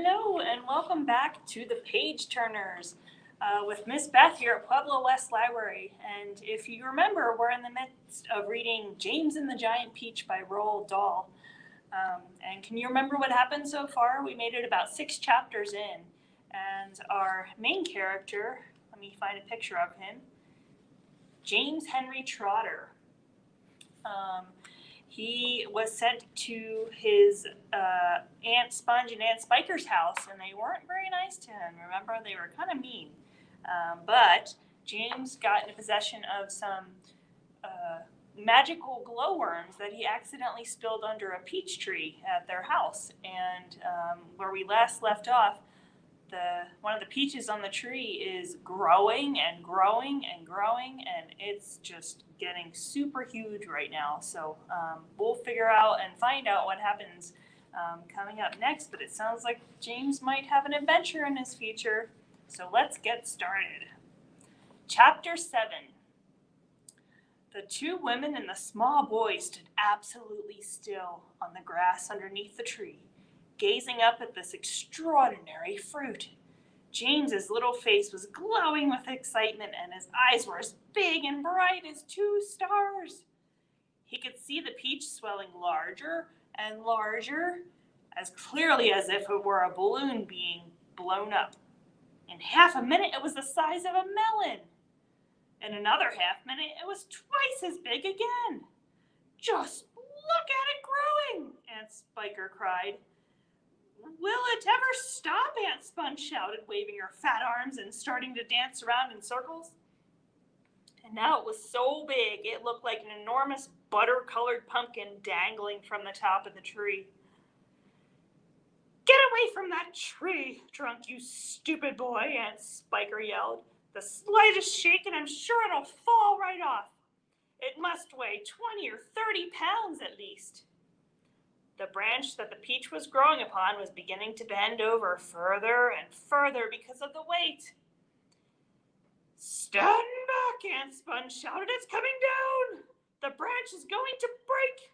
Hello and welcome back to the Page Turners with Miss Beth here at Pueblo West Library. And if you remember, we're in the midst of reading James and the Giant Peach by Roald Dahl. And can you remember what happened so far? We made it about 6 chapters in. And our main character, let me find a picture of him, James Henry Trotter. He was sent to his Aunt Sponge and Aunt Spiker's house, and they weren't very nice to him. Remember, they were kind of mean. But James got into possession of some magical glowworms that he accidentally spilled under a peach tree at their house. And where we last left off, one of the peaches on the tree is growing and growing and growing, and it's just getting super huge right now. So we'll figure out and find out what happens coming up next, but it sounds like James might have an adventure in his future. So let's get started. Chapter 7. The 2 women and the small boy stood absolutely still on the grass underneath the tree, gazing up at this extraordinary fruit. James's little face was glowing with excitement, and his eyes were as big and bright as 2 stars. He could see the peach swelling larger and larger, as clearly as if it were a balloon being blown up. In half a minute, it was the size of a melon. In another half minute, it was twice as big again. "Just look at it growing," Aunt Spiker cried. "Will it ever stop?" Aunt Sponge shouted, waving her fat arms and starting to dance around in circles. And now it was so big, it looked like an enormous butter-colored pumpkin dangling from the top of the tree. "Get away from that tree, drunk, you stupid boy," Aunt Spiker yelled. "The slightest shake and I'm sure it'll fall right off. It must weigh 20 or 30 pounds at least." The branch that the peach was growing upon was beginning to bend over further and further because of the weight. "Stand back," Aunt Sponge shouted. "It's coming down. The branch is going to break."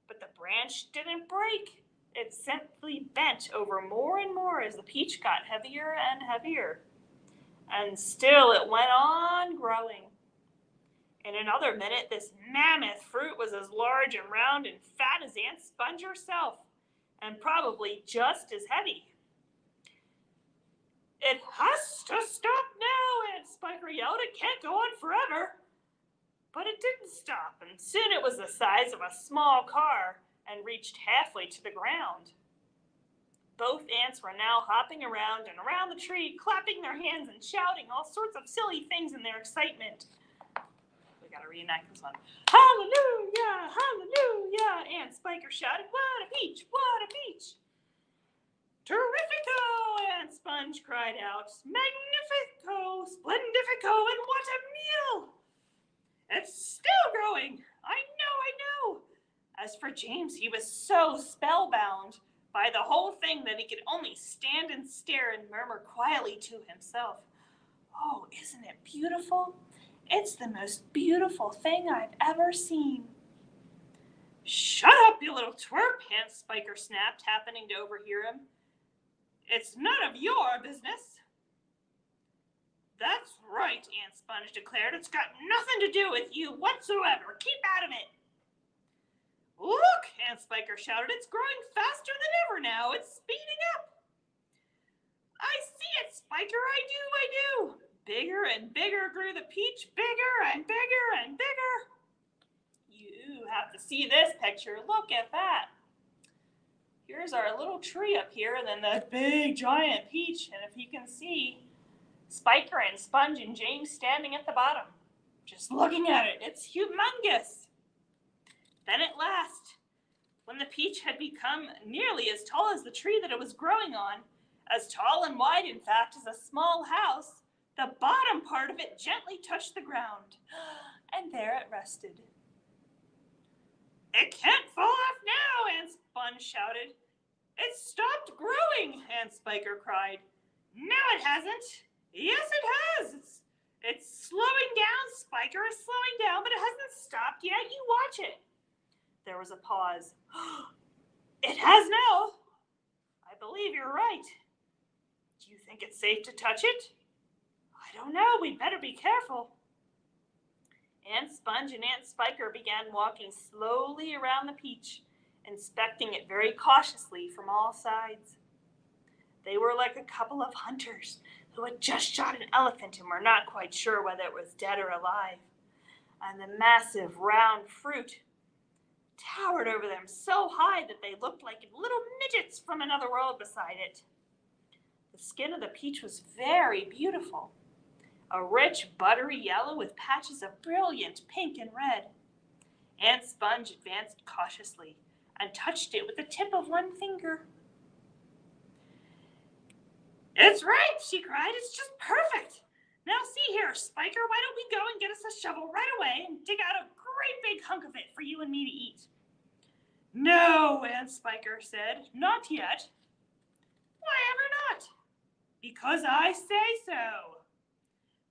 But the branch didn't break. It simply bent over more and more as the peach got heavier and heavier. And still it went on growing. In another minute, this mammoth fruit was as large and round and fat as Aunt Sponge herself, and probably just as heavy. "It has to stop now," Aunt Spiker yelled. "It can't go on forever." But it didn't stop, and soon it was the size of a small car and reached halfway to the ground. Both aunts were now hopping around and around the tree, clapping their hands and shouting all sorts of silly things in their excitement. Gotta reenact this one. "Hallelujah! Hallelujah!" Aunt Spiker shouted. "What a peach! What a peach!" "Terrifico!" Aunt Sponge cried out. "Magnifico! Splendifico! And what a meal! It's still growing! I know! As for James, he was so spellbound by the whole thing that he could only stand and stare and murmur quietly to himself, "Oh, isn't it beautiful? It's the most beautiful thing I've ever seen." "Shut up, you little twerp," Aunt Spiker snapped, happening to overhear him. "It's none of your business." "That's right," Aunt Sponge declared. "It's got nothing to do with you whatsoever. Keep out of it." "Look," Aunt Spiker shouted. "It's growing faster than ever now. It's speeding up." "I see it, Spiker. I do. Bigger and bigger grew the peach, bigger and bigger and bigger. You have to see this picture. Look at that. Here's our little tree up here, and then the big giant peach. And if you can see, Spiker and Sponge and James standing at the bottom, just looking at it. It's humongous. Then at last, when the peach had become nearly as tall as the tree that it was growing on, as tall and wide, in fact, as a small house, the bottom part of it gently touched the ground, and there it rested. "It can't fall off now," Aunt Sponge shouted. "It's stopped growing," Aunt Spiker cried. "No, it hasn't." "Yes, it has. It's slowing down. Spiker is slowing down, but it hasn't stopped yet. You watch it." There was a pause. "It has now. I believe you're right. Do you think it's safe to touch it? I don't know. We'd better be careful. Aunt Sponge and Aunt Spiker began walking slowly around the peach, inspecting it very cautiously from all sides. They were like a couple of hunters who had just shot an elephant and were not quite sure whether it was dead or alive. And the massive round fruit towered over them so high that they looked like little midgets from another world beside it. The skin of the peach was very beautiful, a rich, buttery yellow with patches of brilliant pink and red. Aunt Sponge advanced cautiously and touched it with the tip of one finger. It's ripe, she cried. It's just perfect. Now see here, Spiker, why don't we go and get us a shovel right away and dig out a great big hunk of it for you and me to eat? No, Aunt Spiker said, not yet. Why ever not? Because I say so.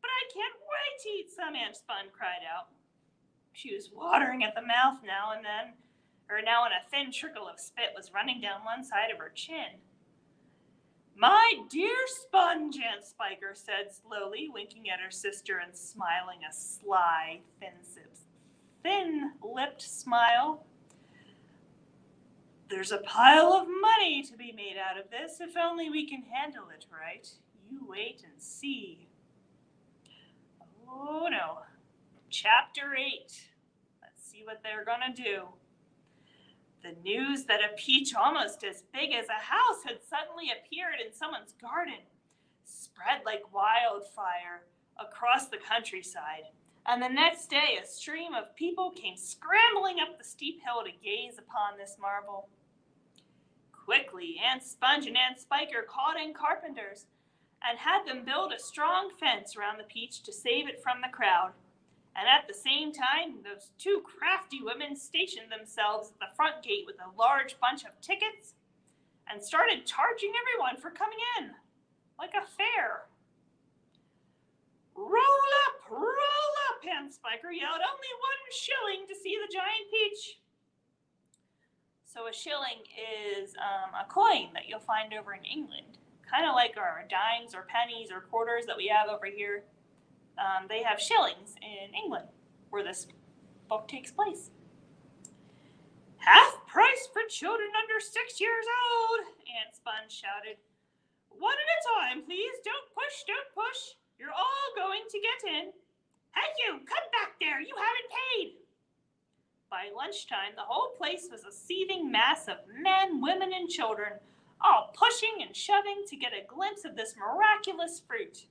But I can't wait to eat some, Aunt Sponge cried out. She was watering at the mouth now and then, now and a thin trickle of spit was running down one side of her chin. My dear Sponge, Aunt Spiker said slowly, winking at her sister and smiling a sly, thin-lipped smile. There's a pile of money to be made out of this, if only we can handle it right. You wait and see. Oh no. Chapter 8. Let's see what they're gonna do. The news that a peach almost as big as a house had suddenly appeared in someone's garden spread like wildfire across the countryside, and the next day a stream of people came scrambling up the steep hill to gaze upon this marvel. Quickly, Aunt Sponge and Aunt Spiker called in carpenters and had them build a strong fence around the peach to save it from the crowd. And at the same time, those two crafty women stationed themselves at the front gate with a large bunch of tickets and started charging everyone for coming in, like a fair. Roll up, Aunt Spiker yelled. Only 1 shilling to see the giant peach. So a shilling is a coin that you'll find over in England, kind of like our dimes or pennies or quarters that we have over here. They have shillings in England, where this book takes place. Half price for children under 6 years old, Aunt Sponge shouted. One at a time, please. Don't push. You're all going to get in. Hey, you, come back there. You haven't paid. By lunchtime, the whole place was a seething mass of men, women, and children, all pushing and shoving to get a glimpse of this miraculous fruit.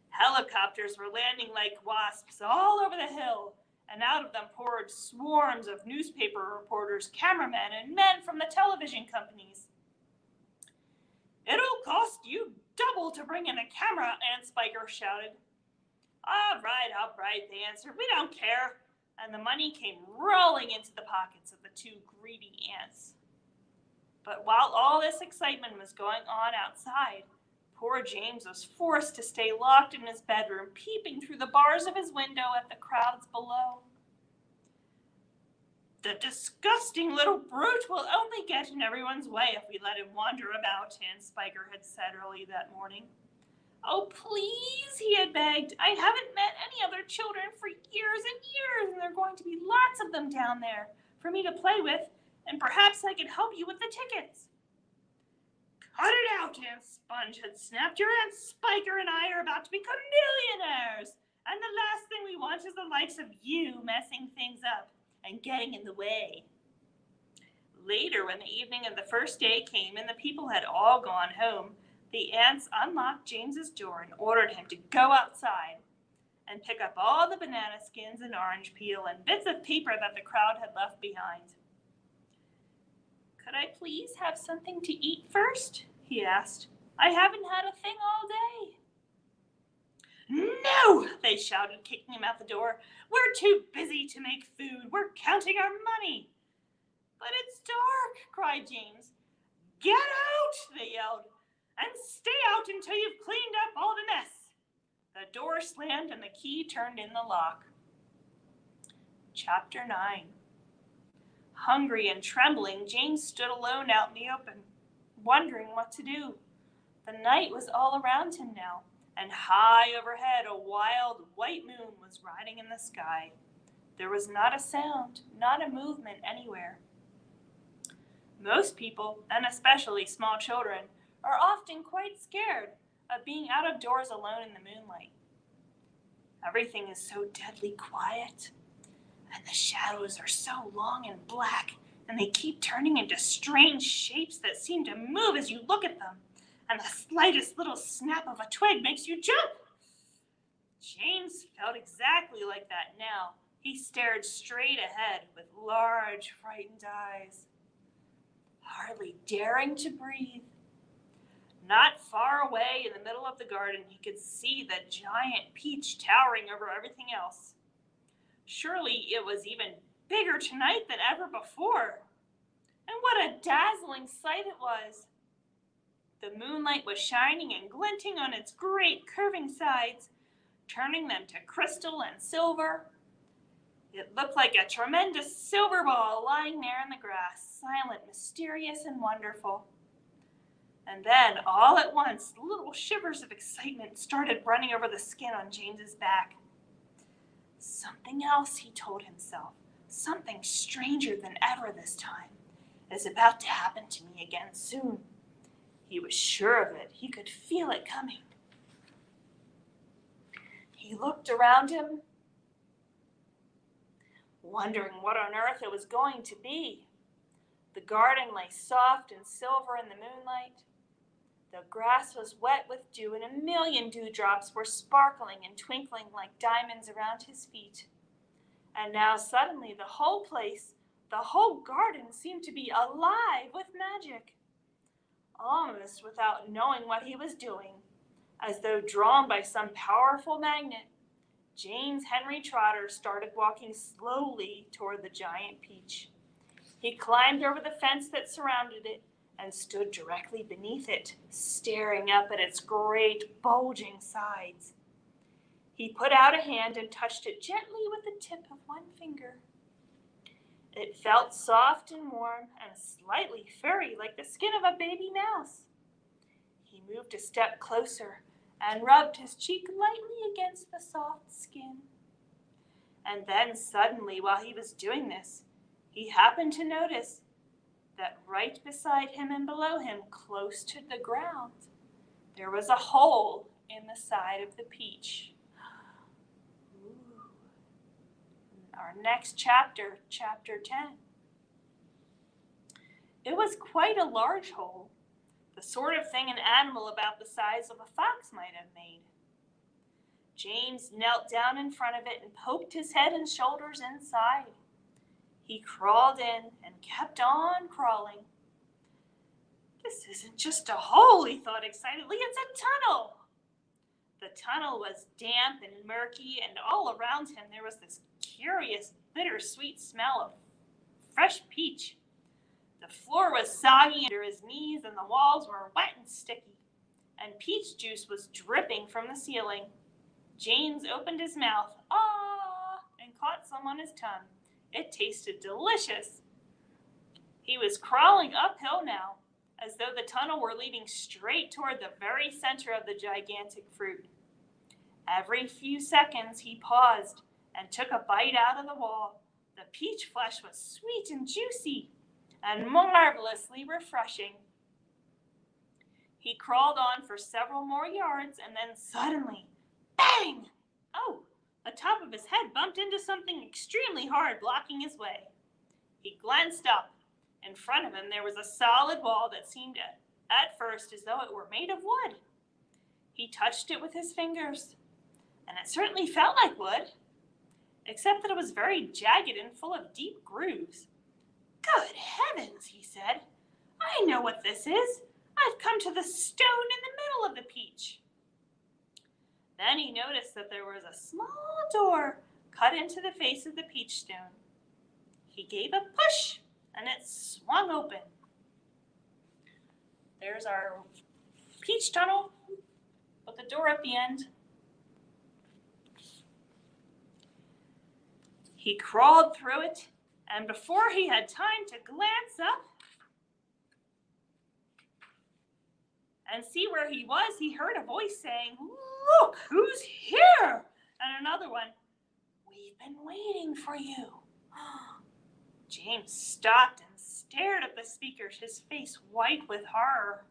Helicopters were landing like wasps all over the hill, and out of them poured swarms of newspaper reporters, cameramen, and men from the television companies. It'll cost you double to bring in a camera, Aunt Spiker shouted. All right, they answered. We don't care. And the money came rolling into the pockets of the two greedy ants. But while all this excitement was going on outside, poor James was forced to stay locked in his bedroom, peeping through the bars of his window at the crowds below. The disgusting little brute will only get in everyone's way if we let him wander about, Aunt Spiker had said early that morning. Oh, please, he had begged. I haven't met any other children for years and years, and there are going to be lots of them down there for me to play with, and perhaps I could help you with the tickets. Cut it out, Aunt Sponge had snapped. Your Aunt Spiker and I are about to become millionaires, and the last thing we want is the likes of you messing things up and getting in the way. Later, when the evening of the first day came and the people had all gone home, the ants unlocked James's door and ordered him to go outside and pick up all the banana skins and orange peel and bits of paper that the crowd had left behind. Could I please have something to eat first? He asked. I haven't had a thing all day. No, they shouted, kicking him out the door. We're too busy to make food. We're counting our money. But it's dark, cried James. Get out, they yelled, and stay out until you've cleaned up all the mess. The door slammed and the key turned in the lock. Chapter 9. Hungry and trembling, James stood alone out in the open. wondering what to do. The night was all around him now, and high overhead a wild white moon was riding in the sky. There was not a sound, not a movement anywhere. Most people, and especially small children, are often quite scared of being out of doors alone in the moonlight. Everything is so deadly quiet, and the shadows are so long and black, and they keep turning into strange shapes that seem to move as you look at them, and the slightest little snap of a twig makes you jump. James felt exactly like that now. He stared straight ahead with large, frightened eyes, hardly daring to breathe. Not far away in the middle of the garden, he could see the giant peach towering over everything else. Surely it was even bigger tonight than ever before. And what a dazzling sight it was. The moonlight was shining and glinting on its great curving sides, turning them to crystal and silver. It looked like a tremendous silver ball lying there in the grass, silent, mysterious, and wonderful. And then, all at once, little shivers of excitement started running over the skin on James's back. Something else, he told himself, something stranger than ever this time, is about to happen to me again soon. He was sure of it. He could feel it coming. He looked around him, wondering what on earth it was going to be. The garden lay soft and silver in the moonlight. The grass was wet with dew, and a million dewdrops were sparkling and twinkling like diamonds around his feet. And now suddenly the whole place, the whole garden seemed to be alive with magic. Almost without knowing what he was doing, as though drawn by some powerful magnet, James Henry Trotter started walking slowly toward the giant peach. He climbed over the fence that surrounded it and stood directly beneath it, staring up at its great bulging sides. He put out a hand and touched it gently with the tip of one finger. It felt soft and warm and slightly furry, like the skin of a baby mouse. He moved a step closer and rubbed his cheek lightly against the soft skin. And then suddenly, while he was doing this, he happened to notice that right beside him and below him, close to the ground, there was a hole in the side of the peach. Ooh. Our next chapter, chapter 10. It was quite a large hole, the sort of thing an animal about the size of a fox might have made. James knelt down in front of it and poked his head and shoulders inside. He crawled in and kept on crawling. This isn't just a hole, he thought excitedly, it's a tunnel. The tunnel was damp and murky, and all around him there was this curious, bittersweet smell of fresh peach. The floor was soggy under his knees, and the walls were wet and sticky, and peach juice was dripping from the ceiling. James opened his mouth, and caught some on his tongue. It tasted delicious. He was crawling uphill now, as though the tunnel were leading straight toward the very center of the gigantic fruit. Every few seconds he paused and took a bite out of the wall. The peach flesh was sweet and juicy and marvelously refreshing. He crawled on for several more yards, and then suddenly, bang! Oh! The top of his head bumped into something extremely hard, blocking his way. He glanced up. In front of him there was a solid wall that seemed at first as though it were made of wood. He touched it with his fingers, and it certainly felt like wood, except that it was very jagged and full of deep grooves. Good heavens, he said. I know what this is. I've come to the stone in the middle of the peach. Then he noticed that there was a small door cut into the face of the peach stone. He gave a push, and it swung open. There's our peach tunnel with the door at the end. He crawled through it, and before he had time to glance up, and see where he was, he heard a voice saying, "Look, who's here?" And another one, "We've been waiting for you." James stopped and stared at the speakers, his face white with horror.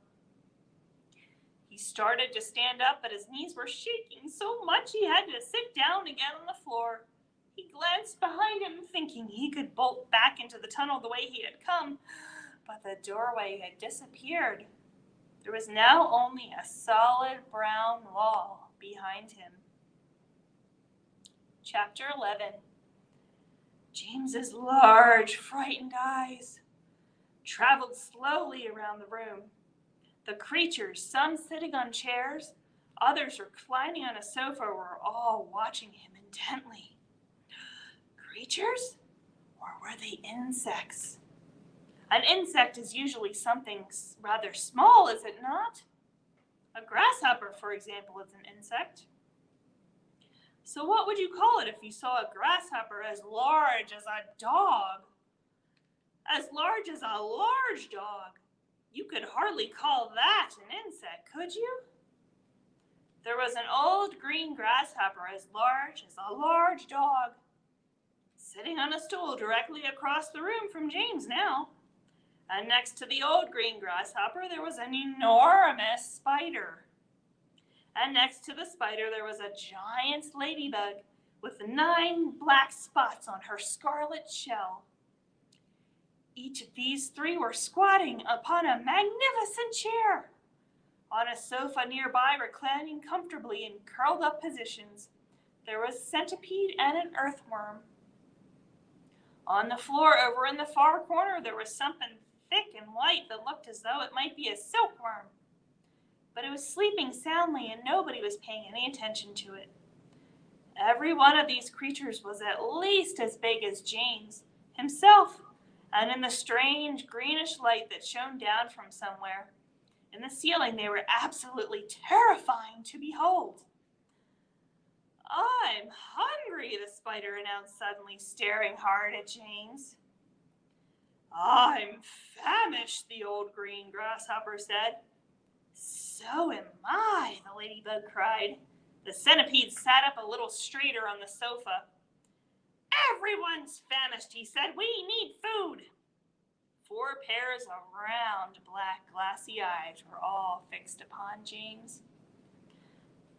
He started to stand up, but his knees were shaking so much he had to sit down again on the floor. He glanced behind him, thinking he could bolt back into the tunnel the way he had come, but the doorway had disappeared. There was now only a solid brown wall behind him. Chapter 11. James's large, frightened eyes traveled slowly around the room. The creatures, some sitting on chairs, others reclining on a sofa, were all watching him intently. Creatures? Or were they insects? An insect is usually something rather small, is it not? A grasshopper, for example, is an insect. So what would you call it if you saw a grasshopper as large as a dog? As large as a large dog. You could hardly call that an insect, could you? There was an old green grasshopper as large as a large dog, sitting on a stool directly across the room from James now. And next to the old green grasshopper, there was an enormous spider. And next to the spider, there was a giant ladybug with 9 black spots on her scarlet shell. Each of these 3 were squatting upon a magnificent chair. On a sofa nearby, reclining comfortably in curled up positions, there was a centipede and an earthworm. On the floor over in the far corner, there was something thick and white that looked as though it might be a silkworm. But it was sleeping soundly and nobody was paying any attention to it. Every one of these creatures was at least as big as James himself, and in the strange greenish light that shone down from somewhere in the ceiling, they were absolutely terrifying to behold. "I'm hungry," the spider announced suddenly, staring hard at James. "I'm famished," the old green grasshopper said. "So am I," the ladybug cried. The centipede sat up a little straighter on the sofa. "Everyone's famished," he said. "We need food." 4 pairs of round, black, glassy eyes were all fixed upon James.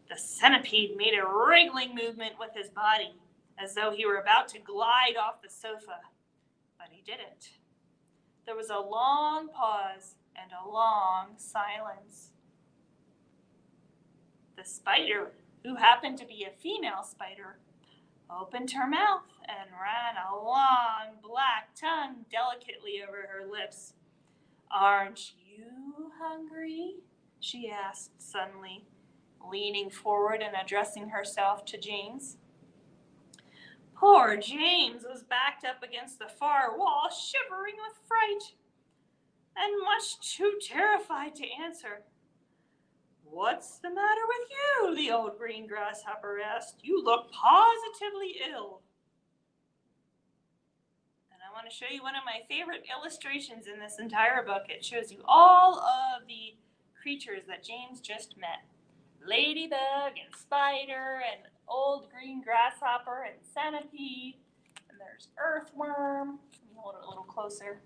The centipede made a wriggling movement with his body, as though he were about to glide off the sofa, but he didn't. There was a long pause and a long silence. The spider, who happened to be a female spider, opened her mouth and ran a long black tongue delicately over her lips. "Aren't you hungry?" she asked suddenly, leaning forward and addressing herself to James. Poor James was backed up against the far wall, shivering with fright, and much too terrified to answer. "What's the matter with you?" the old green grasshopper asked. "You look positively ill." And I want to show you one of my favorite illustrations in this entire book. It shows you all of the creatures that James just met. Ladybug and spider and old green grasshopper and centipede. And there's earthworm. Let me hold it a little closer.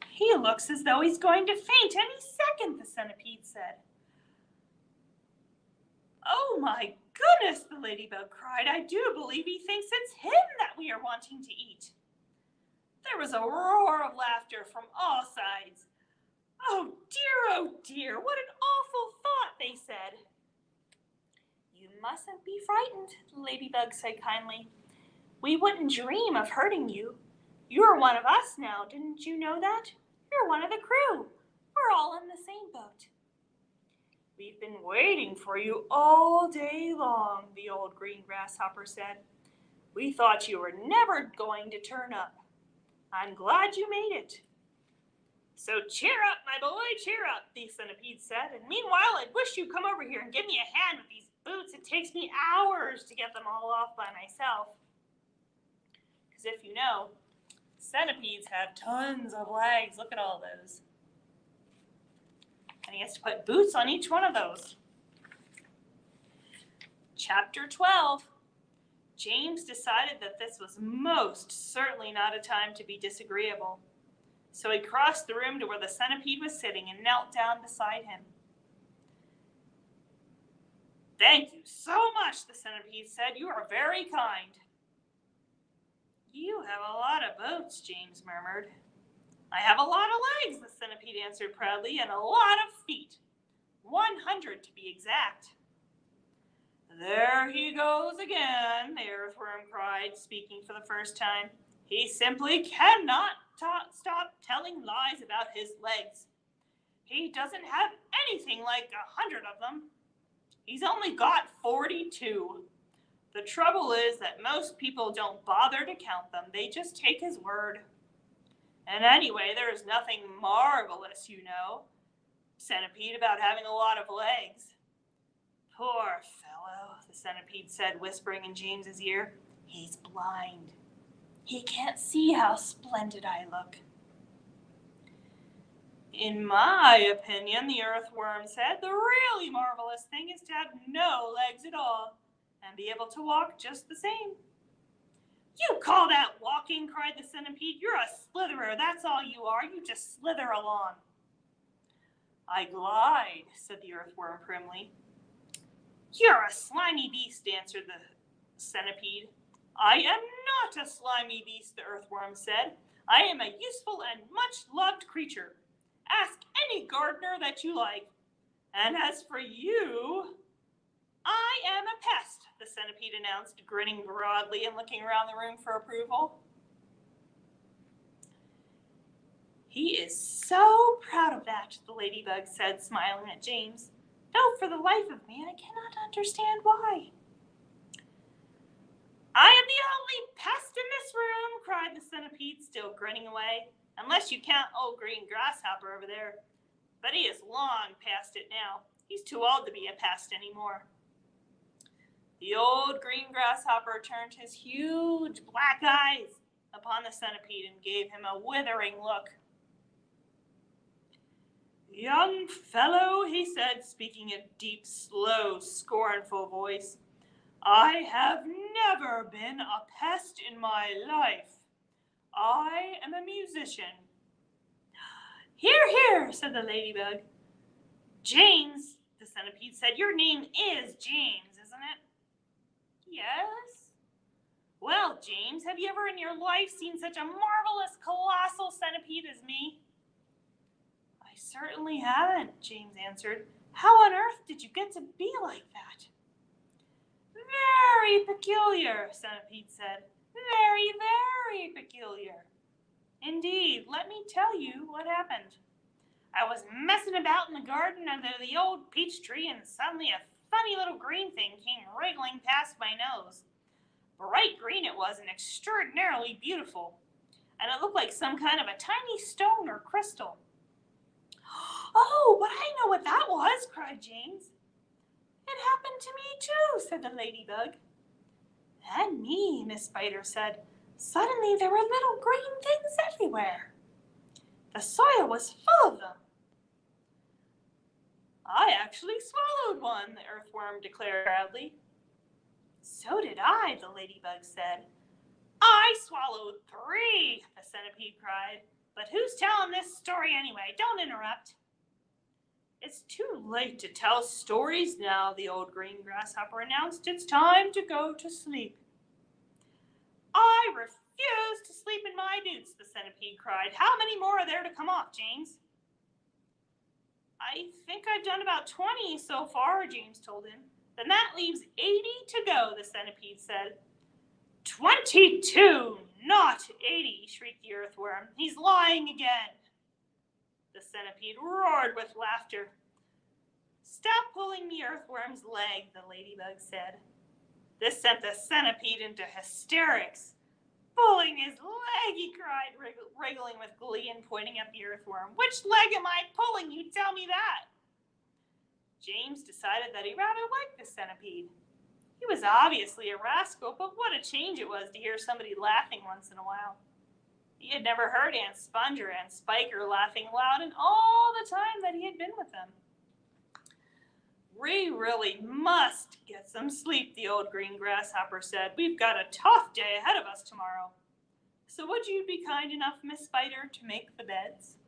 "He looks as though he's going to faint any second," the centipede said. "Oh my goodness," the ladybug cried. "I do believe he thinks it's him that we are wanting to eat." There was a roar of laughter from all sides. Oh dear, what an awful thought," they said. "You mustn't be frightened," the ladybug said kindly. "We wouldn't dream of hurting you. You're one of us now, didn't you know that? You're one of the crew. We're all in the same boat." "We've been waiting for you all day long," the old green grasshopper said. "We thought you were never going to turn up. I'm glad you made it." "So cheer up, my boy, cheer up," the centipede said. "And meanwhile, I wish you'd come over here and give me a hand with these boots. It takes me hours to get them all off by myself." Because if you know, Centipedes have tons of legs. Look at all those. And he has to put boots on each one of those. Chapter 12. James decided that this was most certainly not a time to be disagreeable. So he crossed the room to where the centipede was sitting and knelt down beside him. "Thank you so much," the centipede said. "You are very kind." "You have a lot of boats," James murmured. "I have a lot of legs," the centipede answered proudly, "and a lot of feet. 100 to be exact." "There he goes again," the earthworm cried, speaking for the first time. "He simply cannot stop telling lies about his legs. He doesn't have anything like 100 of them. He's only got 42. The trouble is that most people don't bother to count them. They just take his word. And anyway, there is nothing marvelous, centipede, about having a lot of legs." "Poor fellow," the centipede said, whispering in James's ear. "He's blind. He can't see how splendid I look." "In my opinion," the earthworm said, "the really marvelous thing is to have no legs at all and be able to walk just the same." "You call that walking?" cried the centipede. "You're a slitherer, that's all you are. You just slither along." "I glide," said the earthworm primly. "You're a slimy beast," answered the centipede. "I am not a slimy beast," the earthworm said. "I am a useful and much-loved creature. Ask any gardener that you like. And as for you, I am a pest," the centipede announced, grinning broadly and looking around the room for approval. "He is so proud of that," the ladybug said, smiling at James. "Though for the life of me, I cannot understand why." "I am the only pest in this room," cried the centipede, still grinning away. "Unless you count old green grasshopper over there. But he is long past it now. He's too old to be a pest anymore." The old green grasshopper turned his huge black eyes upon the centipede and gave him a withering look. "Young fellow," he said, speaking in a deep, slow, scornful voice, "I have never been a pest in my life. I am a musician." "Hear, hear," said the ladybug. "James," the centipede said, "your name is James, isn't it?" "Yes." "Well, James, have you ever in your life seen such a marvelous, colossal centipede as me?" "I certainly haven't," James answered. "How on earth did you get to be like that?" "Very peculiar," Centipede said. "Very, very peculiar. Indeed, let me tell you what happened. I was messing about in the garden under the old peach tree, and suddenly a funny little green thing came wriggling past my nose. Bright green it was, and extraordinarily beautiful. And it looked like some kind of a tiny stone or crystal." "Oh, but I know what that was," cried James. "It happened to me too," said the ladybug. "And me," Miss Spider said. "Suddenly there were little green things everywhere. The soil was full of them." "I actually swallowed one," the earthworm declared proudly. "So did I," the ladybug said. "I swallowed 3, the centipede cried. "But who's telling this story anyway? Don't interrupt." "It's too late to tell stories now," the old green grasshopper announced. "It's time to go to sleep." "I refuse to sleep in my boots," the centipede cried. "How many more are there to come off, James?" "I think I've done about 20 so far," James told him. "Then that leaves 80 to go," the centipede said. 22, not 80, shrieked the earthworm. "He's lying again." The centipede roared with laughter. "Stop pulling the earthworm's leg," the ladybug said. This sent the centipede into hysterics. "Pulling his leg," he cried, wriggling with glee and pointing at the earthworm. "Which leg am I pulling? You tell me that." James decided that he rather liked the centipede. He was obviously a rascal, but what a change it was to hear somebody laughing once in a while. He had never heard Aunt Sponge or Aunt Spiker laughing loud in all the time that he had been with them. "We really must get some sleep," the old green grasshopper said. "We've got a tough day ahead of us tomorrow. So would you be kind enough, Miss Spider, to make the beds?"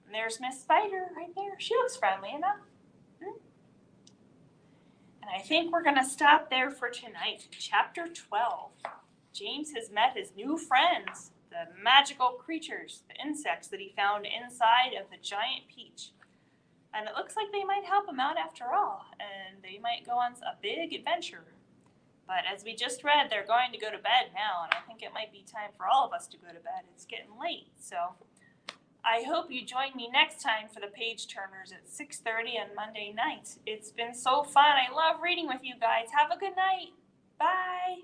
And there's Miss Spider right there. She looks friendly enough. And I think we're going to stop there for tonight. Chapter 12. James has met his new friends, the magical creatures, the insects that he found inside of the giant peach. And it looks like they might help him out after all, and they might go on a big adventure. But as we just read, they're going to go to bed now, and I think it might be time for all of us to go to bed. It's getting late, so I hope you join me next time for the page turners at 6:30 on Monday nights. It's been so fun. I love reading with you guys. Have a good night. Bye.